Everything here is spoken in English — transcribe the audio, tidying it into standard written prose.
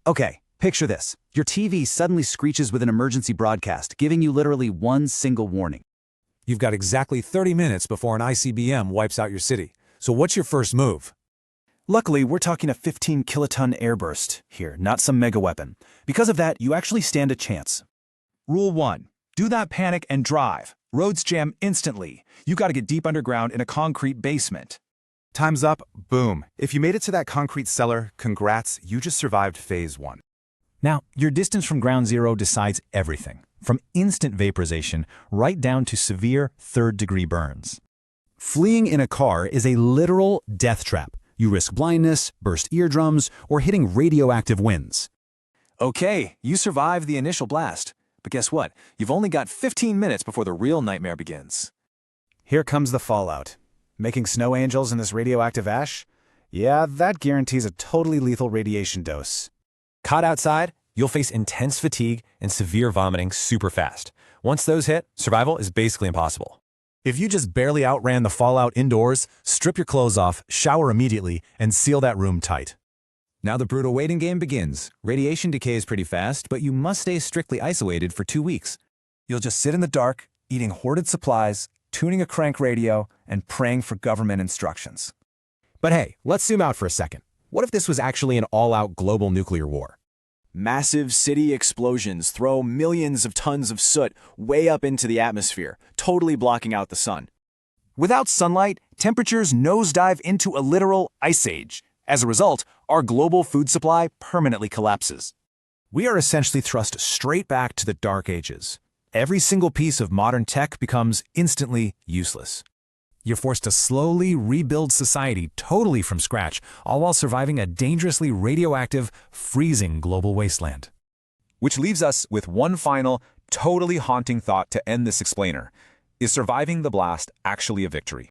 Okay, picture this. Your TV suddenly screeches with an emergency broadcast, giving you literally one single warning. You've got exactly 30 minutes before an ICBM wipes out your city. So what's your first move? Luckily, we're talking a 15-kiloton airburst here, not some mega weapon. Because of that, you actually stand a chance. Rule 1. Do not panic and drive. Roads jam instantly. You gotta get deep underground in a concrete basement. Time's up, boom. If you made it to that concrete cellar, congrats, you just survived phase 1. Now, your distance from ground zero decides everything, from instant vaporization right down to severe third-degree burns. Fleeing in a car is a literal death trap. You risk blindness, burst eardrums, or hitting radioactive winds. Okay, you survived the initial blast. But guess what? You've only got 15 minutes before the real nightmare begins. Here comes the fallout. Making snow angels in this radioactive ash? Yeah, that guarantees a totally lethal radiation dose. Caught outside, you'll face intense fatigue and severe vomiting super fast. Once those hit, survival is basically impossible. If you just barely outran the fallout indoors, strip your clothes off, shower immediately, and seal that room tight. Now the brutal waiting game begins. Radiation decays pretty fast, but you must stay strictly isolated for 2 weeks. You'll just sit in the dark, eating hoarded supplies, tuning a crank radio, and praying for government instructions. But hey, let's zoom out for a second. What if this was actually an all-out global nuclear war? Massive city explosions throw millions of tons of soot way up into the atmosphere, totally blocking out the sun. Without sunlight, temperatures nosedive into a literal ice age. As a result, our global food supply permanently collapses. We are essentially thrust straight back to the Dark Ages. Every single piece of modern tech becomes instantly useless. You're forced to slowly rebuild society totally from scratch, all while surviving a dangerously radioactive, freezing global wasteland. Which leaves us with one final, totally haunting thought to end this explainer. Is surviving the blast actually a victory?